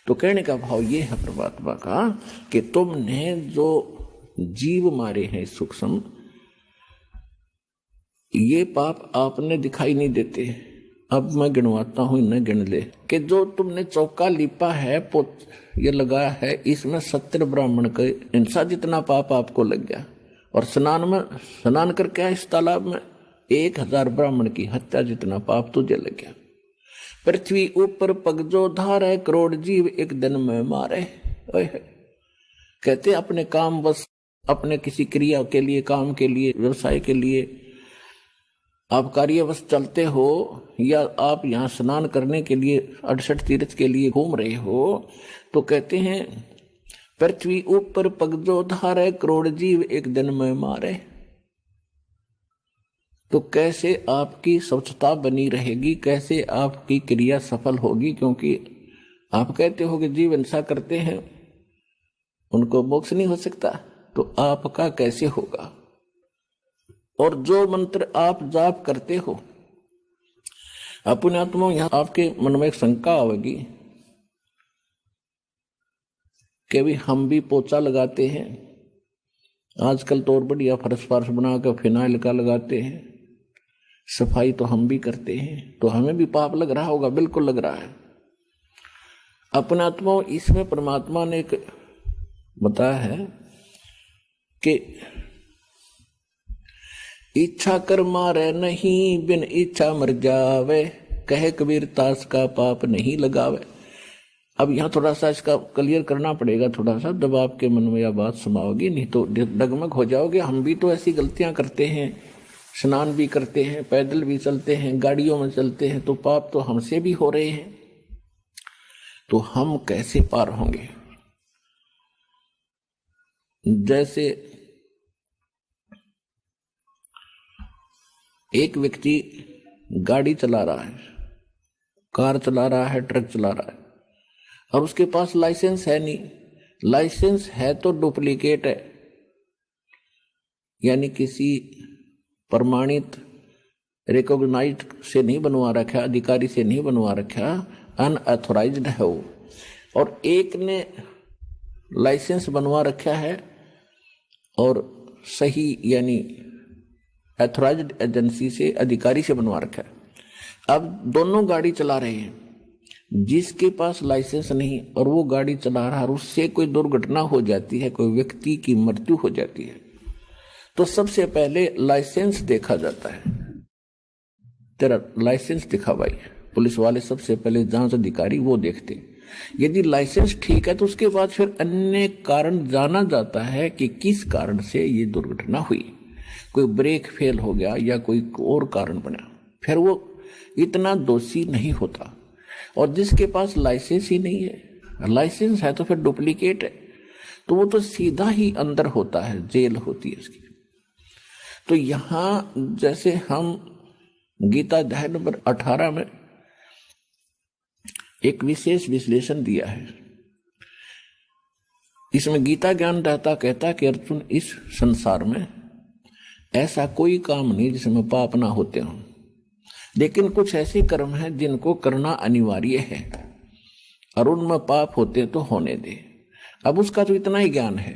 तो कहने का भाव ये है परमात्मा का कि तुमने जो जीव मारे हैं सूक्ष्म, ये पाप आपने दिखाई नहीं देते। अब मैं गिनवाता हूं, इन्हें गिन ले कि जो तुमने चौका लिपा है, ये लगाया है, इसमें 70 ब्राह्मण के हिंसा जितना पाप आपको लग गया। और स्नान करके आया इस तालाब में, 1000 ब्राह्मण की हत्या जितना पाप तुझे लग गया। पृथ्वी ऊपर पग जो धार है, करोड़ जीव एक दिन में मारे। कहते अपने काम बस, अपने किसी क्रिया के लिए, काम के लिए, व्यवसाय के लिए आप कार्यवश चलते हो, या आप यहाँ स्नान करने के लिए 68 तीर्थ के लिए घूम रहे हो, तो कहते हैं पृथ्वी ऊपर पग जो धारे, करोड़ जीव एक दिन में मारे। तो कैसे आपकी स्वच्छता बनी रहेगी, कैसे आपकी क्रिया सफल होगी? क्योंकि आप कहते हो कि जीव हिंसा करते हैं उनको मोक्ष नहीं हो सकता, तो आपका कैसे होगा? और जो मंत्र आप जाप करते हो अपने आत्मा, यहां आपके मन में एक शंका आएगी कि भी हम भी पोछा लगाते हैं, आजकल तो और बढ़िया फर्श फर्श बना कर फिनाइल का लगाते हैं, सफाई तो हम भी करते हैं, तो हमें भी पाप लग रहा होगा। बिल्कुल लग रहा है। अपने आत्मा, इसमें परमात्मा ने एक बताया है कि इच्छा कर मारे नहीं, बिन इच्छा मर जावे, कहे कबीर तास का पाप नहीं लगावे। अब यहाँ थोड़ा सा इसका क्लियर करना पड़ेगा थोड़ा सा, जब आपके मन में यह बात समाओगी, नहीं तो डगमग हो जाओगे। हम भी तो ऐसी गलतियां करते हैं, स्नान भी करते हैं, पैदल भी चलते हैं, गाड़ियों में चलते हैं, तो पाप तो हमसे भी हो रहे हैं, तो हम कैसे पार होंगे? जैसे एक व्यक्ति गाड़ी चला रहा है, कार चला रहा है, ट्रक चला रहा है, और उसके पास लाइसेंस है नहीं। लाइसेंस है तो डुप्लीकेट है, यानी किसी प्रमाणित रिकॉग्नाइज्ड से नहीं बनवा रखा, अधिकारी से नहीं बनवा रखा, अनऑथोराइज्ड है वो। और एक ने लाइसेंस बनवा रखा है और सही यानी ऑथोराइज्ड एजेंसी से, अधिकारी से बनवा रखा है। अब दोनों गाड़ी चला रहे हैं, जिसके पास लाइसेंस नहीं और वो गाड़ी चला रहा और उससे कोई दुर्घटना हो जाती है, कोई व्यक्ति की मृत्यु हो जाती है, तो सबसे पहले लाइसेंस देखा जाता है। तेरा लाइसेंस दिखा भाई। पुलिस वाले सबसे पहले, जांच अधिकारी वो देखते। यदि लाइसेंस ठीक है तो उसके बाद फिर अन्य कारण जाना जाता है कि किस कारण से ये दुर्घटना हुई। कोई ब्रेक फेल हो गया या कोई और कारण बना, फिर वो इतना दोषी नहीं होता। और जिसके पास लाइसेंस ही नहीं है, लाइसेंस है तो फिर डुप्लीकेट है, तो वो तो सीधा ही अंदर होता है, जेल होती है इसकी। तो यहां जैसे हम गीता अध्याय नंबर 18 में एक विशेष विश्लेषण दिया है। इसमें गीता ज्ञानदाता कहता कि अर्जुन, इस संसार में ऐसा कोई काम नहीं जिसमें पाप ना होते हों, लेकिन कुछ ऐसे कर्म हैं जिनको करना अनिवार्य है और उनमें पाप होते तो होने दे। अब उसका तो इतना ही ज्ञान है।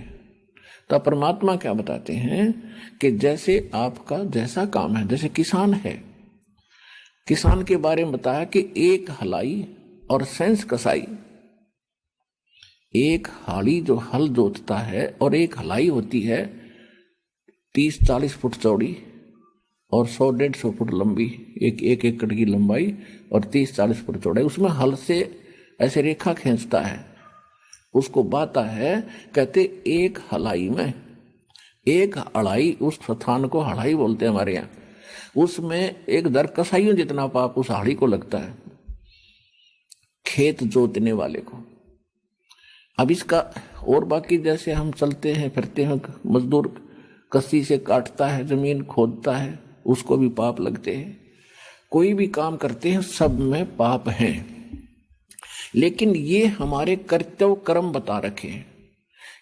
तो परमात्मा क्या बताते हैं कि जैसे आपका जैसा काम है, जैसे किसान है, किसान के बारे में बताया कि एक हलाई और सेंस कसाई, एक हाड़ी जो हल जोतता है और एक हलाई होती है 30-40 फुट चौड़ी और 100-150 फुट लंबी, एक एकड़ की लंबाई और 30-40 फुट चौड़ाई। उसमें हल से ऐसे रेखा खींचता है, उसको बाता है। कहते एक हलाई में एक अड़ाई, उस स्थान को हड़ाई बोलते हैं हमारे यहाँ, उसमें एक दर कसाइयों जितना पाप उस हाड़ी को लगता है, खेत जोतने वाले को। अब इसका और बाकी जैसे हम चलते हैं फिरते हैं, मजदूर कस्सी से काटता है, जमीन खोदता है, उसको भी पाप लगते हैं। कोई भी काम करते हैं सब में पाप हैं, लेकिन ये हमारे कर्तव्य कर्म बता रखे हैं।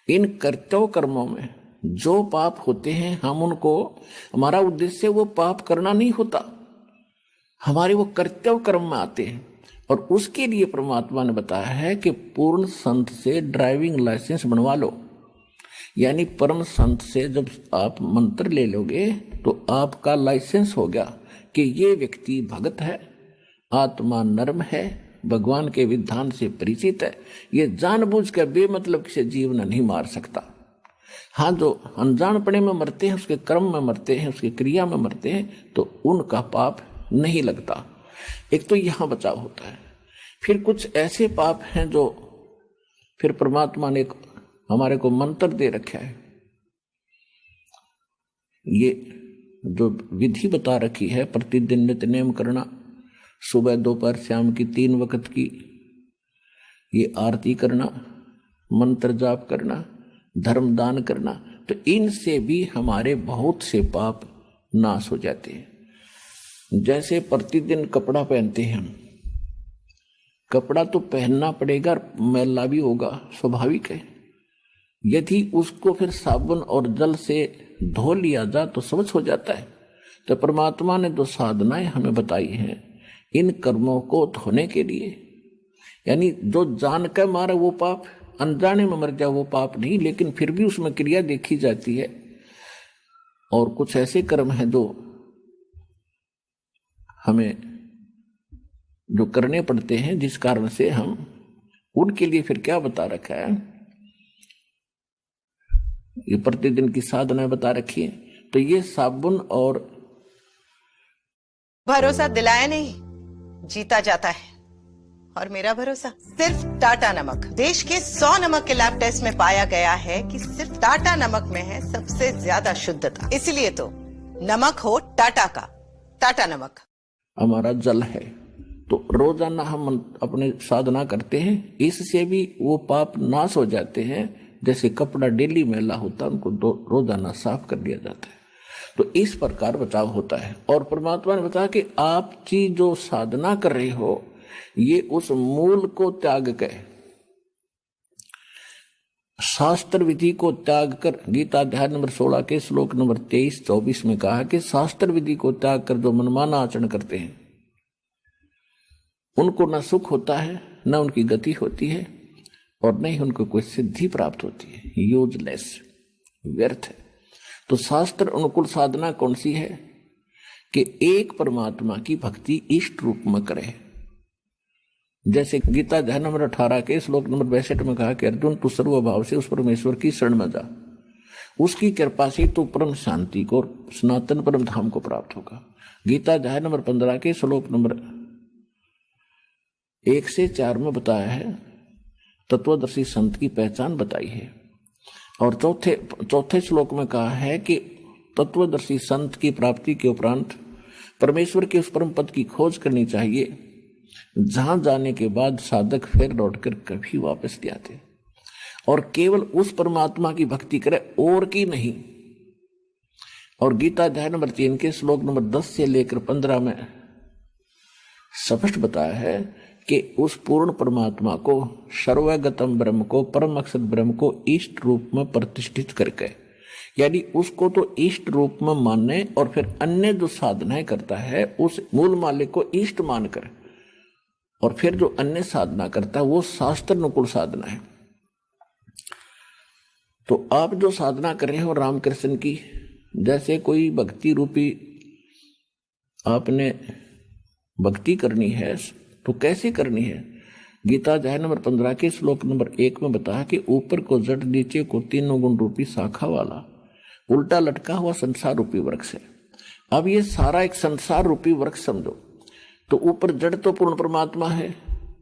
इन कर्तव्य कर्मों में जो पाप होते हैं, हम उनको, हमारा उद्देश्य वो पाप करना नहीं होता, हमारे वो कर्तव्य कर्म में आते हैं। और उसके लिए परमात्मा ने बताया है कि पूर्ण संत से ड्राइविंग लाइसेंस बनवा लो। यानी परम संत से जब आप मंत्र ले लोगे तो आपका लाइसेंस हो गया कि ये व्यक्ति भगत है, आत्मा नर्म है, भगवान के विधान से परिचित है, ये जानबूझ कर बेमतलब से जीवन नहीं मार सकता। हाँ, जो अनजानपने में मरते हैं, उसके कर्म में मरते हैं, उसकी क्रिया में मरते हैं, तो उनका पाप नहीं लगता। एक तो यहां बचाव होता है। फिर कुछ ऐसे पाप हैं जो फिर परमात्मा ने हमारे को मंत्र दे रखा है। ये जो विधि बता रखी है, प्रतिदिन नित्य नेम करना, सुबह दोपहर शाम की 3 वक्त की ये आरती करना, मंत्र जाप करना, धर्म दान करना, तो इनसे भी हमारे बहुत से पाप नाश हो जाते हैं। जैसे प्रतिदिन कपड़ा पहनते हैं हम, कपड़ा तो पहनना पड़ेगा, मैला भी होगा, स्वाभाविक है। यदि उसको फिर साबुन और जल से धो लिया जाए तो स्वच्छ हो जाता है। तो परमात्मा ने जो साधनाएं हमें बताई हैं इन कर्मों को धोने के लिए, यानी जो जान कर मारे वो पाप, अनजाने में मर जाए वो पाप नहीं, लेकिन फिर भी उसमें क्रिया देखी जाती है। और कुछ ऐसे कर्म हैं जो हमें जो करने पड़ते हैं, जिस कारण से हम उनके लिए फिर क्या बता रखा है, ये प्रतिदिन की साधना बता रखी है। तो ये साबुन और भरोसा दिलाया नहीं, जीता जाता है। और मेरा भरोसा सिर्फ टाटा नमक। देश के 100 नमक के लैब टेस्ट में पाया गया है कि सिर्फ टाटा नमक में है सबसे ज्यादा शुद्धता। इसलिए तो नमक हो टाटा का, टाटा नमक। हमारा जल है, तो रोजाना हम अपने साधना करते हैं, इससे भी वो पाप नाश हो जाते हैं। जैसे कपड़ा डेली मैला होता है, उनको रोजाना साफ कर दिया जाता है। तो इस प्रकार बचाव होता है। और परमात्मा ने बताया कि आप जी जो साधना कर रहे हो, ये उस मूल को त्याग कर, शास्त्र विधि को त्याग कर, गीता अध्याय नंबर 16 के श्लोक नंबर 23-24 में कहा कि शास्त्र विधि को त्याग कर जो मनमाना आचरण करते हैं उनको न सुख होता है, न उनकी गति होती है, और न ही उनको कोई सिद्धि प्राप्त होती है। यूजलेस, व्यर्थ है। तो शास्त्र अनुकूल साधना कौन सी है कि एक परमात्मा की भक्ति इष्ट रूप में करे, जैसे गीता अध्याय नंबर 18 के श्लोक नंबर 62 में कहा कि अर्जुन तू सर्वभाव से उस परमेश्वर की शरण में जा, उसकी कृपा से तो परम शांति को और सनातन परम धाम को प्राप्त होगा। गीता अध्याय नंबर 15 के श्लोक नंबर 1 से 4 में बताया है, तत्वदर्शी संत की पहचान बताई है। और चौथे श्लोक में कहा है कि तत्वदर्शी संत की प्राप्ति के उपरांत परमेश्वर के उस परम पद की खोज करनी चाहिए, जहां जाने के बाद साधक फिर लौटकर कभी वापस नहीं आते, और केवल उस परमात्मा की भक्ति करे और की नहीं। और गीता अध्याय नंबर 3 के श्लोक नंबर 10 से लेकर 15 में स्पष्ट बताया है कि उस पूर्ण परमात्मा को, सर्वगतम ब्रह्म को, परम अक्षर ब्रह्म को इष्ट रूप में प्रतिष्ठित करके, यानी उसको तो इष्ट रूप में मानने और फिर अन्य जो साधनाएं करता है उस मूल मालिक को इष्ट मानकर, और फिर जो अन्य साधना करता है वो शास्त्र अनुकूल साधना है। तो आप जो साधना कर रहे हो रामकृष्ण की, जैसे कोई भक्ति रूपी आपने भक्ति करनी है तो कैसे करनी है? गीता अध्याय नंबर 15 के श्लोक नंबर 1 में बताया कि ऊपर को जड़, नीचे को तीनों गुण रूपी शाखा वाला उल्टा लटका हुआ संसार रूपी वृक्ष है। अब ये सारा एक संसार रूपी वृक्ष समझो, तो ऊपर जड़ तो पूर्ण परमात्मा है,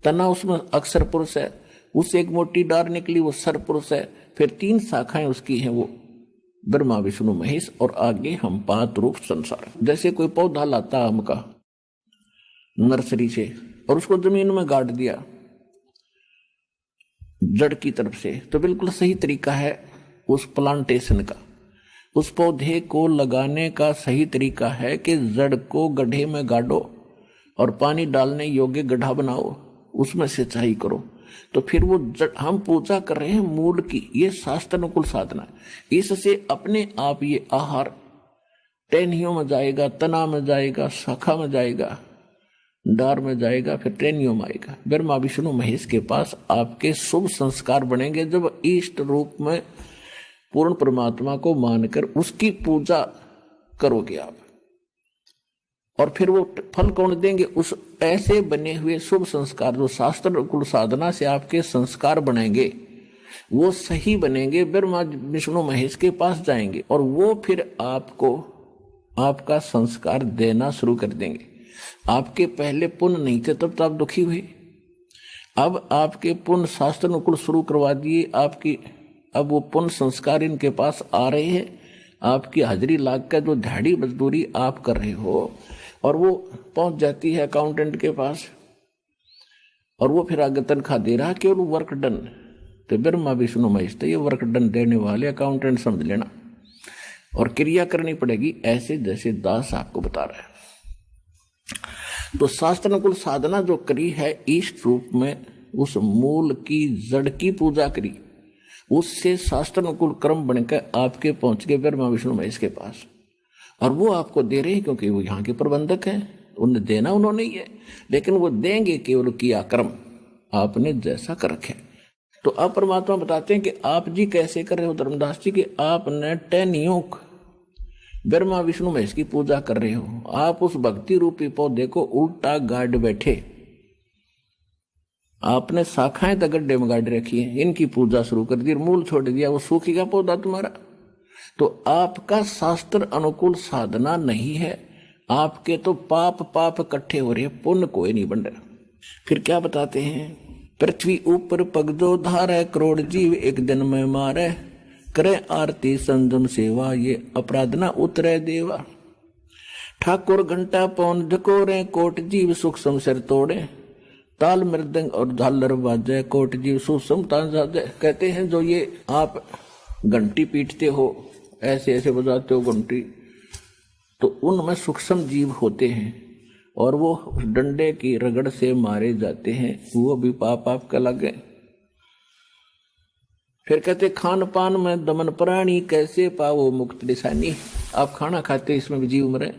तना उसमें अक्षर पुरुष है, उससे एक मोटी डार निकली वो सर पुरुष है, फिर 3 शाखाएं उसकी हैं, वो ब्रह्मा विष्णु महेश, और आगे हम 5 रूप संसार। जैसे कोई पौधा लाता आम का नर्सरी से और उसको जमीन में गाड़ दिया जड़ की तरफ से, तो बिल्कुल सही तरीका है उस प्लांटेशन का, उस पौधे को लगाने का सही तरीका है कि जड़ को गड्ढे में गाड़ो और पानी डालने योग्य गड्ढा बनाओ, उसमें सिंचाई करो, तो फिर वो हम पूजा कर रहे हैं मूल की। ये शास्त्र अनुकूल साधना है। इससे अपने आप ये आहार टहनियों में जाएगा, तना में जाएगा, शाखा में जाएगा, डार में जाएगा, फिर टहनियों में आएगा। ब्रह्मा विष्णु महेश के पास आपके शुभ संस्कार बनेंगे जब इष्ट रूप में पूर्ण परमात्मा को मानकर उसकी पूजा करोगे आप। और फिर वो फल कौन देंगे? उस ऐसे बने हुए शुभ संस्कार जो शास्त्र अनुकूल साधना से आपके संस्कार बनेंगे, वो सही बनेंगे, ब्रह्मा विष्णु महेश के पास जाएंगे और वो फिर आपको आपका संस्कार देना शुरू कर देंगे। आपके पहले पुण्य नहीं थे तब तो आप दुखी हुए, अब आपके पुण्य शास्त्र अनुकूल शुरू करवा दिए आपकी, अब वो पुण्य संस्कार इनके पास आ रहे हैं। आपकी हाजिरी लाग कर जो दिहाड़ी मजदूरी आप कर रहे हो और वो पहुंच जाती है अकाउंटेंट के पास और वो फिर आगे तनख्वाह दे रहा केवल वर्क डन, तो ब्रह्मा विष्णु महेश तो ये वर्क डन देने वाले अकाउंटेंट समझ लेना, और क्रिया करनी पड़ेगी ऐसे जैसे दास आपको बता रहा है। तो शास्त्र अनुकूल साधना जो करी है इष्ट रूप में, उस मूल की जड़ की पूजा करी, उससे शास्त्र अनुकूल कर्म बनकर आपके पहुंच गए ब्रह्मा विष्णु महेश के पास, और वो आपको दे रहे हैं क्योंकि वो यहाँ के प्रबंधक हैं, उन्हें देना उन्होंने ही है, लेकिन वो देंगे केवल किया कर्म आपने जैसा कर रखे। तो अब परमात्मा बताते हैं कि आप जी कैसे कर रहे हो धर्मदास जी, कि आपने टहनियों ब्रह्मा विष्णु महेश की पूजा कर रहे हो, आप उस भक्ति रूपी पौधे को उल्टा गाड़ बैठे, आपने शाखाएं तक गड्ढे में गाड़ रखी है, इनकी पूजा शुरू कर दी, मूल छोड़ दिया, वो सूखेगा पौधा तुम्हारा। तो आपका शास्त्र अनुकूल साधना नहीं है, आपके तो पाप इकट्ठे हो रहे, पुण्य कोई नहीं बन रहा। फिर क्या बताते हैं? पृथ्वी ऊपर पगदो धारे, करोड़ जीव एक दिन में मारे, करे आरती संजम सेवा, ये अपराध न उतरे देवा। ठाकुर घंटा पौन झकोरे, कोट जीव सूक्ष्म सिर तोड़े, ताल मृदंग और झालर बाजे, कोट जीव सूक्ष्म तांजाजे। कहते हैं जो ये आप घंटी पीटते हो, ऐसे ऐसे बजाते हो घंटी, तो उनमें सूक्ष्म जीव होते हैं और वो डंडे की रगड़ से मारे जाते हैं, वो भी पाप आपका लगे। फिर कहते खान पान में दमन प्राणी, कैसे पाओ मुक्त निशानी। आप खाना खाते इसमें भी जीव मरे,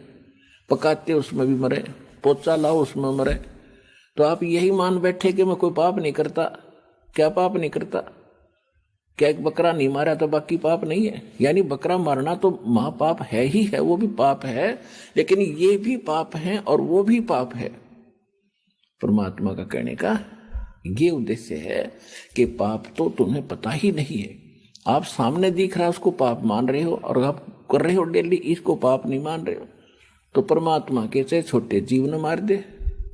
पकाते उसमें भी मरे, पोचा लाओ उसमें मरे, तो आप यही मान बैठे कि मैं कोई पाप नहीं करता। क्या पाप नहीं करता? क्या एक बकरा नहीं मारा तो बाकी पाप नहीं है? यानी बकरा मारना तो महापाप है ही है, वो भी पाप है, लेकिन ये भी पाप है और वो भी पाप है। परमात्मा का कहने का ये उद्देश्य है कि पाप तो तुम्हें पता ही नहीं है, आप सामने दिख रहा उसको पाप मान रहे हो और आप कर रहे हो डेली, इसको पाप नहीं मान रहे हो। तो परमात्मा के चाहे छोटे जीव न मार दे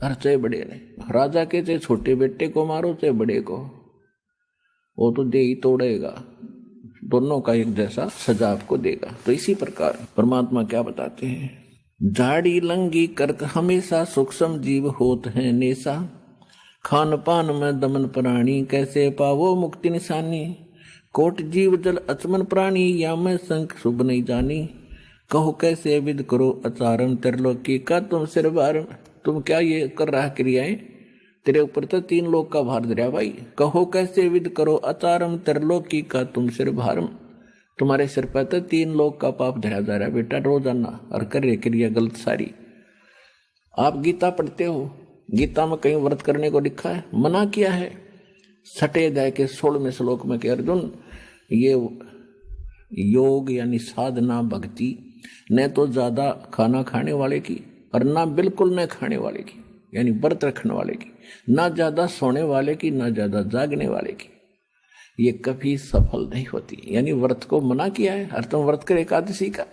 और चाहे बड़े ने, राजा के चाहे छोटे बेटे को मारो चाहे बड़े को, वो तो दे ही तोड़ेगा, दोनों का एक जैसा सजा आपको देगा। तो इसी प्रकार परमात्मा क्या बताते हैं, झाड़ी लंगी करत हमेशा सूक्ष्म जीव होत है नेसा, खान पान में दमन प्राणी कैसे पावो मुक्ति निशानी, कोट जीव जल अचमन प्राणी या मैं संख शुभ नहीं जानी, कहो कैसे विद करो अचारम त्रिलोकी का तुम सिर भारम। तुम क्या ये कर रहा क्रियाएं, तेरे ऊपर तो 3 लोक का भार दरिया भाई। कहो कैसे विद करो अचारम त्रिलोकी का तुम सिर भारम, तुम्हारे सिर पर तो 3 लोक का पाप धरा जा रहा है बेटा रोजाना, और कर रहे क्रिया गलत सारी। आप गीता पढ़ते हो, गीता में कहीं व्रत करने को लिखा है, मना किया है। छठे अध्याय के 16वें श्लोक में कि अर्जुन ये योग यानी साधना भक्ति न तो ज्यादा खाना खाने वाले की और ना बिल्कुल न खाने वाले की, यानी व्रत रखने वाले की, ना ज्यादा सोने वाले की ना ज्यादा जागने वाले की, ये कभी सफल नहीं होती। यानी व्रत को मना किया है। और तुम व्रत कर एकादशी का,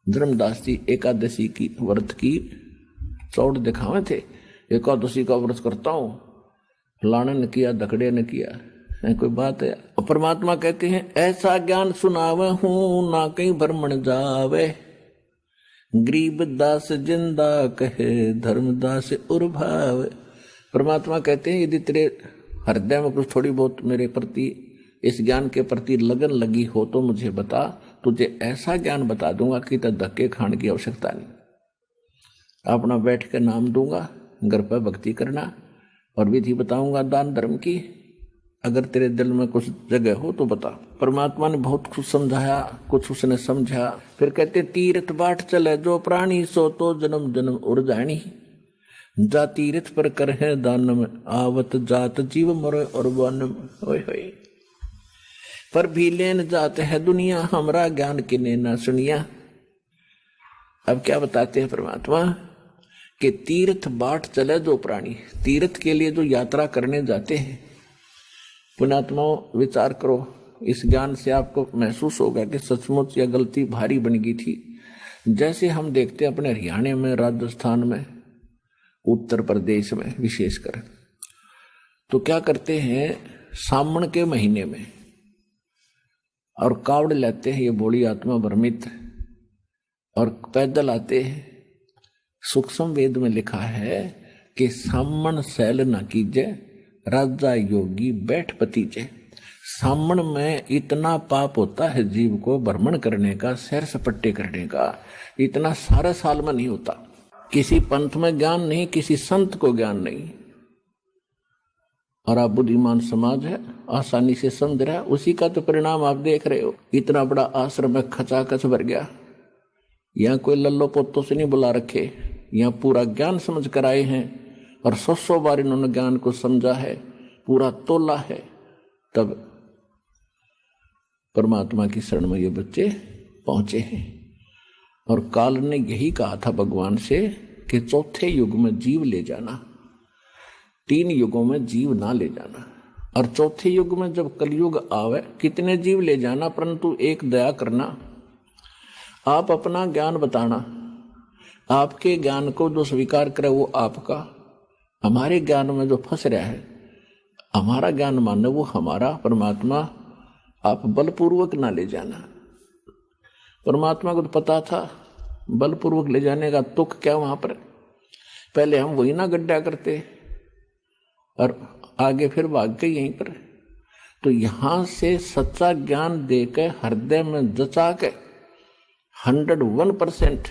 धर्मदास जी एकादशी की व्रत की चौड़ दिखावे थे, एकादशी का व्रत करता हूं, फलाने ने किया धकड़े ने किया, कोई बात है। और परमात्मा कहते हैं ऐसा ज्ञान सुनावे हूं ना कहीं भ्रमण जावे, गरीब दास जिंदा कहे धर्मदास उर्भाव। परमात्मा कहते हैं यदि तेरे हृदय में कुछ थोड़ी बहुत मेरे प्रति इस ज्ञान के प्रति लगन लगी हो तो मुझे बता, तुझे ऐसा ज्ञान बता दूंगा कि तेरे धक्के खाने की आवश्यकता नहीं। अपना बैठ के नाम दूंगा, घर पर भक्ति करना और विधि बताऊंगा दान धर्म की। अगर तेरे दिल में कुछ जगह हो तो बता। परमात्मा ने बहुत कुछ समझाया, कुछ उसने समझा। फिर कहते तीर्थ बाट चले जो प्राणी सो तो जन्म जन्म उड़ जानी, जा तीर्थ पर कर है दानम आवत जात जीव मरो और बनम। होय होय पर भी लेन जाते है दुनिया, हमरा ज्ञान किने ना सुनिया। अब क्या बताते हैं परमात्मा कि तीर्थ बाट चले जो प्राणी, तीर्थ के लिए जो यात्रा करने जाते हैं। पुण्यात्माओं विचार करो, इस ज्ञान से आपको महसूस होगा कि सचमुच यह गलती भारी बन गई थी। जैसे हम देखते हैं अपने हरियाणा में, राजस्थान में, उत्तर प्रदेश में विशेषकर, तो क्या करते हैं सावन के महीने में और कावड़ लेते हैं ये भोली आत्मा भ्रमित और पैदल आते हैं। सूक्ष्म वेद में लिखा है कि सामन सैल न कीजे राजा योगी बैठ पतीजे। सामन में इतना पाप होता है जीव को भ्रमण करने का, सैर सपट्टे करने का, इतना सारा साल में नहीं होता। किसी पंथ में ज्ञान नहीं, किसी संत को ज्ञान नहीं, और आप बुद्धिमान समाज है आसानी से समझ रहा है। उसी का तो परिणाम आप देख रहे हो। इतना बड़ा आश्रम में खचाखच भर गया, यहाँ कोई लल्लो पोतों से नहीं बुला रखे, यहाँ पूरा ज्ञान समझ कर आए हैं और 100 बार इन्होंने ज्ञान को समझा है, पूरा तोला है। तब परमात्मा की शरण में ये बच्चे पहुंचे हैं। और काल ने यही कहा था भगवान से कि चौथे युग में जीव ले जाना, 3 युगों में जीव ना ले जाना। और चौथे युग में जब कलयुग आवे कितने जीव ले जाना, परंतु एक दया करना, आप अपना ज्ञान बताना, आपके ज्ञान को जो स्वीकार करे वो आपका, हमारे ज्ञान में जो फंस रहा है हमारा ज्ञान माने वो हमारा। परमात्मा आप बलपूर्वक ना ले जाना। परमात्मा को तो पता था बलपूर्वक ले जाने का तुक क्या वहां पर, पहले हम वही ना गड्ढा करते और आगे फिर भाग के यहीं पर। तो यहां से सच्चा ज्ञान देकर हृदय में जचा के 101%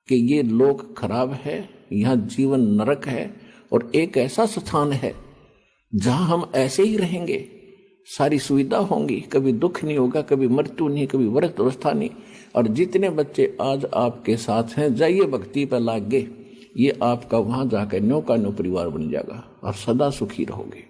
कि ये लोक खराब है, यहाँ जीवन नरक है और एक ऐसा स्थान है जहां हम ऐसे ही रहेंगे, सारी सुविधा होंगी, कभी दुख नहीं होगा, कभी मृत्यु नहीं, कभी व्रत अवस्था नहीं। और जितने बच्चे आज आपके साथ हैं जाइए भक्ति पर लागे, ये आपका वहां जाकर न्यौ का न्यौ परिवार बन जाएगा और सदा सुखी रहोगे।